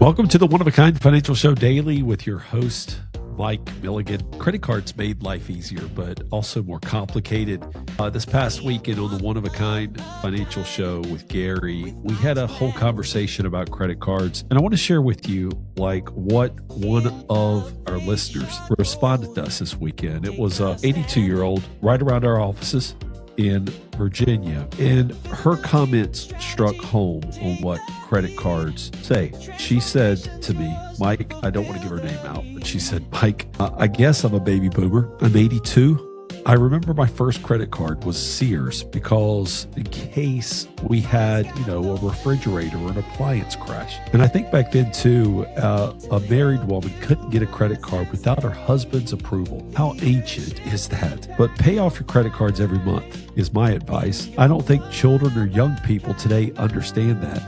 Welcome to the One of a Kind Financial Show Daily with your host, Mike Milligan. Credit cards made life easier, but also more complicated. This past weekend on the One of a Kind Financial Show with Gary, we had a whole conversation about credit cards. And I want to share with you what one of our listeners responded to us this weekend. It was a 82-year-old right around our offices in Virginia, and her comments struck home on what credit cards say. She said to me, Mike, I don't want to give her name out, but she said, Mike, I guess I'm a baby boomer. I'm 82. I remember my first credit card was Sears because in case we had, a refrigerator or an appliance crash. And I think back then too, a married woman couldn't get a credit card without her husband's approval. How ancient is that? But pay off your credit cards every month is my advice. I don't think children or young people today understand that.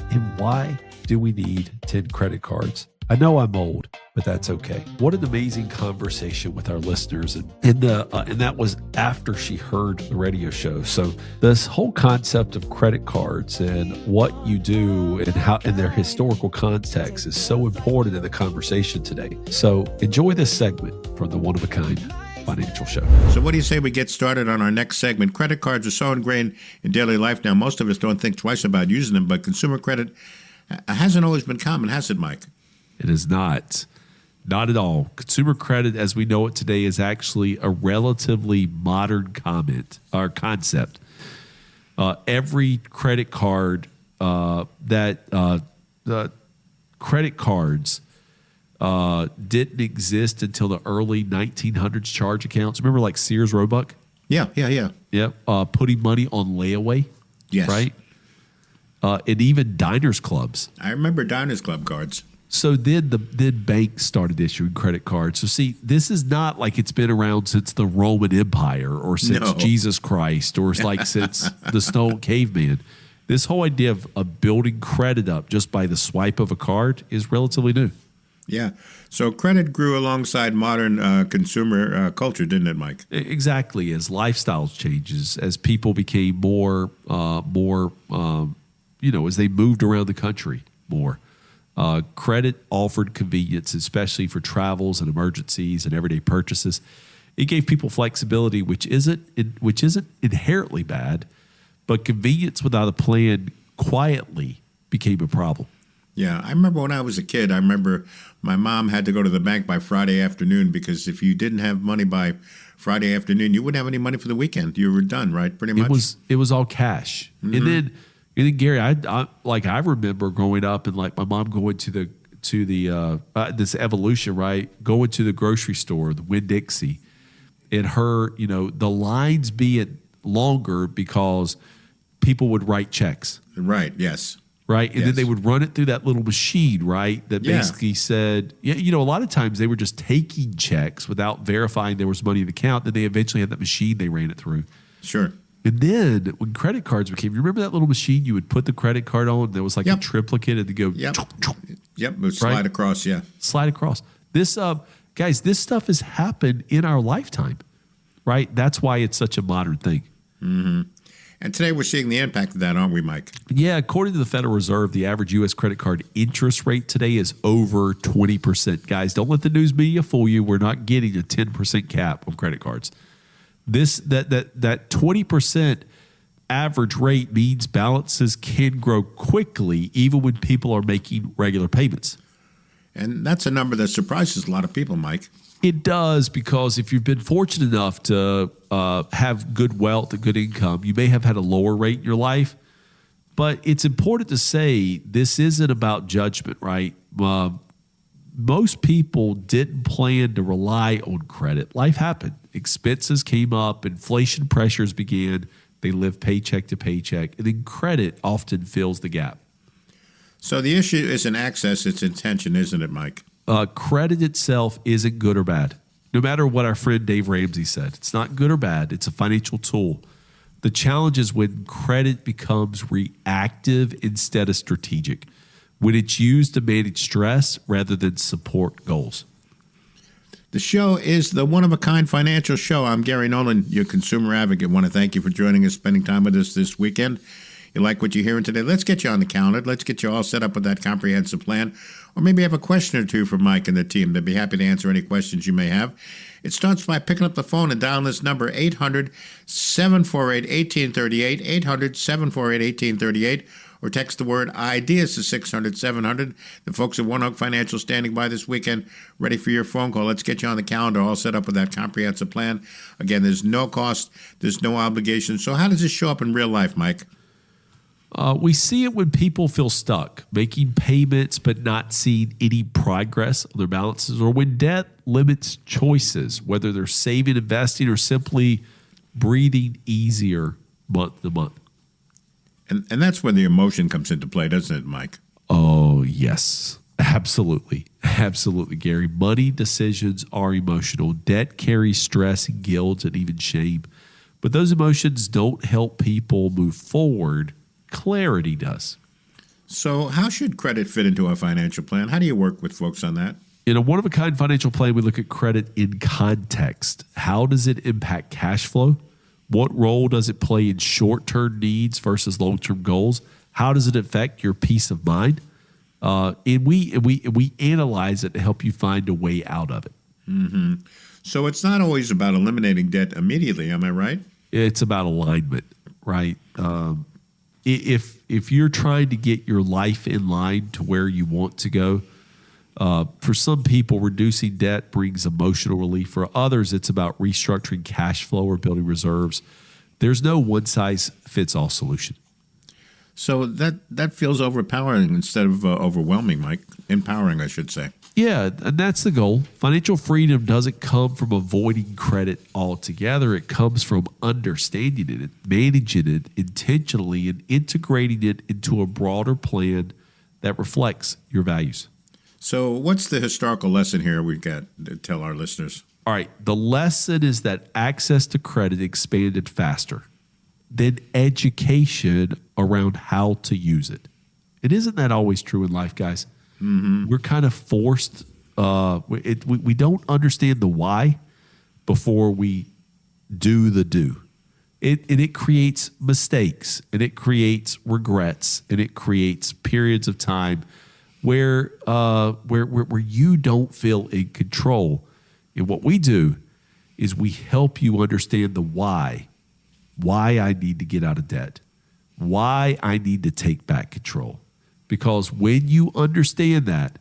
And why do we need 10 credit cards? I know I'm old, but that's okay. What an amazing conversation with our listeners. And that was after she heard the radio show. So this whole concept of credit cards and what you do and how in their historical context is so important in the conversation today. So enjoy this segment from the One of a Kind Financial Show. So what do you say we get started on our next segment? Credit cards are so ingrained in daily life now, most of us don't think twice about using them, but consumer credit hasn't always been common, has it, Mike? It is not. Not at all. Consumer credit, as we know it today, is actually a relatively modern concept. Every credit card the credit cards didn't exist until the early 1900s charge accounts. Remember like Sears Roebuck? Yeah. Yep. Putting money on layaway. Yes. Right? And even diners clubs. I remember diners club cards. So then banks started issuing credit cards. So see, this is not like it's been around since the Roman Empire or since Jesus Christ or since the Stone Caveman. This whole idea of building credit up just by the swipe of a card is relatively new. Yeah. So credit grew alongside modern consumer culture, didn't it, Mike? Exactly. As lifestyles changes, as people became more, as they moved around the country more. Credit offered convenience, especially for travels and emergencies and everyday purchases. It gave people flexibility, which isn't inherently bad, but convenience without a plan quietly became a problem. Yeah, I remember when I was a kid, I remember my mom had to go to the bank by Friday afternoon because if you didn't have money by Friday afternoon, you wouldn't have any money for the weekend. You were done, right? Pretty much. It was all cash. Mm-hmm. And then Gary, I remember growing up and like my mom going to the this evolution, right? Going to the grocery store, the Winn-Dixie, and her, the lines being longer because people would write checks. Right. Yes. Right. And then they would run it through that little machine, right? That basically said, a lot of times they were just taking checks without verifying there was money in the account. Then they eventually had that machine they ran it through. Sure. And then when credit cards became, you remember that little machine you would put the credit card on? There was like a triplicate and to go. Yep. It would slide across. Yeah. Slide across. This, guys, this stuff has happened in our lifetime, right? That's why it's such a modern thing. Mm-hmm. And today we're seeing the impact of that, aren't we, Mike? Yeah. According to the Federal Reserve, the average U.S. credit card interest rate today is over 20%. Guys, don't let the news media fool you. We're not getting a 10% cap on credit cards. That 20% average rate means balances can grow quickly even when people are making regular payments. And that's a number that surprises a lot of people, Mike. It does, because if you've been fortunate enough to have good wealth and good income, you may have had a lower rate in your life. But it's important to say this isn't about judgment, right? Most people didn't plan to rely on credit. Life happened. Expenses came up, inflation pressures began, they lived paycheck to paycheck, and then credit often fills the gap. So the issue isn't access, it's intention, isn't it, Mike? Credit itself isn't good or bad. No matter what our friend Dave Ramsey said, it's not good or bad, it's a financial tool. The challenge is when credit becomes reactive instead of strategic, when it's used to manage stress rather than support goals. The show is the one-of-a-kind financial show. I'm Gary Nolan, your consumer advocate. I want to thank you for joining us, spending time with us this weekend. You like what you're hearing today? Let's get you on the calendar. Let's get you all set up with that comprehensive plan. Or maybe have a question or two for Mike and the team. They'd be happy to answer any questions you may have. It starts by picking up the phone and dialing this number, 800-748-1838, 800-748-1838, or text the word IDEAS to 600-700. The folks at One Oak Financial standing by this weekend, ready for your phone call. Let's get you on the calendar, all set up with that comprehensive plan. Again, there's no cost, there's no obligation. So how does this show up in real life, Mike? We see it when people feel stuck, making payments but not seeing any progress on their balances, or when debt limits choices, whether they're saving, investing, or simply breathing easier month to month. And that's where the emotion comes into play, doesn't it, Mike? Oh, yes. Absolutely. Absolutely, Gary. Money decisions are emotional. Debt carries stress and guilt and even shame. But those emotions don't help people move forward. Clarity does. So how should credit fit into a financial plan? How do you work with folks on that? In a one-of-a-kind financial plan, we look at credit in context. How does it impact cash flow? What role does it play in short-term needs versus long-term goals? How does it affect your peace of mind? And we analyze it to help you find a way out of it. Mm-hmm. So it's not always about eliminating debt immediately, am I right? It's about alignment, right? If you're trying to get your life in line to where you want to go, for some people, reducing debt brings emotional relief. For others, it's about restructuring cash flow or building reserves. There's no one-size-fits-all solution. So that feels overpowering instead of overwhelming, Mike. Empowering, I should say. Yeah, and that's the goal. Financial freedom doesn't come from avoiding credit altogether. It comes from understanding it, managing it intentionally, and integrating it into a broader plan that reflects your values. So what's the historical lesson here we've got to tell our listeners? All right, the lesson is that access to credit expanded faster than education around how to use it. And isn't that always true in life, guys? Mm-hmm. We're kind of forced. We don't understand the why before we do the do. It creates mistakes, and it creates regrets, and it creates periods of time where you don't feel in control. And what we do is we help you understand the why I need to get out of debt, why I need to take back control. Because when you understand that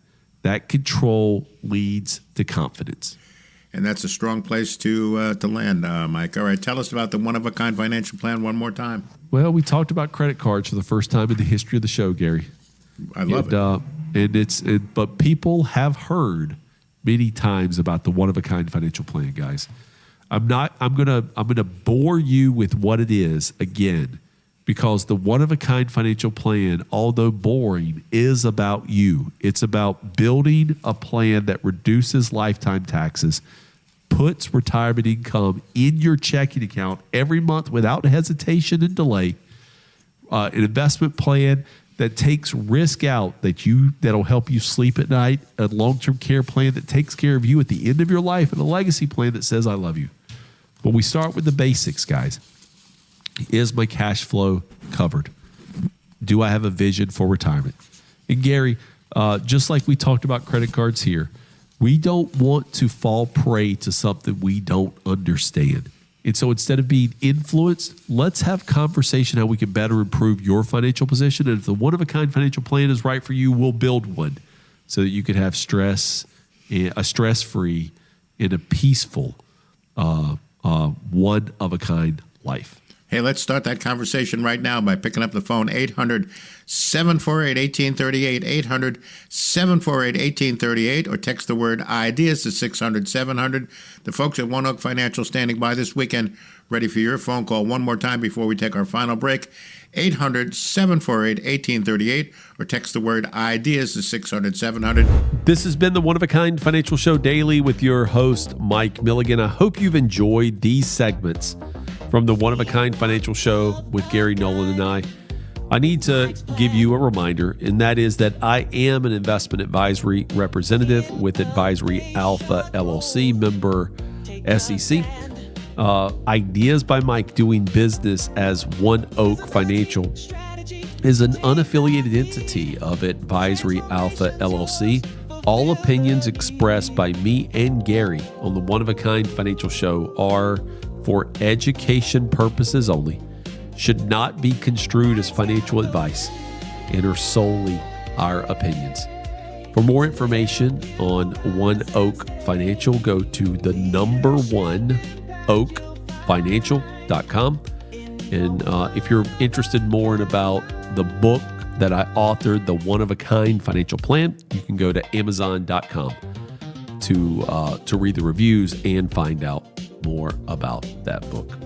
control leads to confidence. And that's a strong place to land, Mike. All right, tell us about the one-of-a-kind financial plan one more time. Well, we talked about credit cards for the first time in the history of the show, Gary. I love it. But people have heard many times about the one-of-a-kind financial plan, guys. I'm gonna bore you with what it is again, because the one-of-a-kind financial plan, although boring, is about you. It's about building a plan that reduces lifetime taxes, puts retirement income in your checking account every month without hesitation and delay, an investment plan that takes risk out that'll help you sleep at night, a long-term care plan that takes care of you at the end of your life, and a legacy plan that says, I love you. But we start with the basics, guys. Is my cash flow covered? Do I have a vision for retirement? And Gary, just like we talked about credit cards here, we don't want to fall prey to something we don't understand. And so instead of being influenced, let's have conversation how we can better improve your financial position. And if the one-of-a-kind financial plan is right for you, we'll build one so that you can have a stress-free and a peaceful one-of-a-kind life. Hey, let's start that conversation right now by picking up the phone, 800-748-1838, 800-748-1838, or text the word IDEAS to 600-700. The folks at One Oak Financial standing by this weekend, ready for your phone call one more time before we take our final break, 800-748-1838, or text the word IDEAS to 600-700. This has been the One-of-a-Kind Financial Show Daily with your host, Mike Milligan. I hope you've enjoyed these segments from the One-of-a-Kind Financial Show with Gary Nolan and I. I need to give you a reminder, and that is that I am an investment advisory representative with Advisory Alpha LLC, member SEC. Ideas by Mike, doing business as One Oak Financial. is an unaffiliated entity of Advisory Alpha LLC. All opinions expressed by me and Gary on the One of a Kind Financial Show are for education purposes only, should not be construed as financial advice, and are solely our opinions. For more information on One Oak Financial, go to the number one oakfinancial.com. And if you're interested more in about the book that I authored, The One of a Kind Financial Plan, you can go to amazon.com to read the reviews and find out more about that book.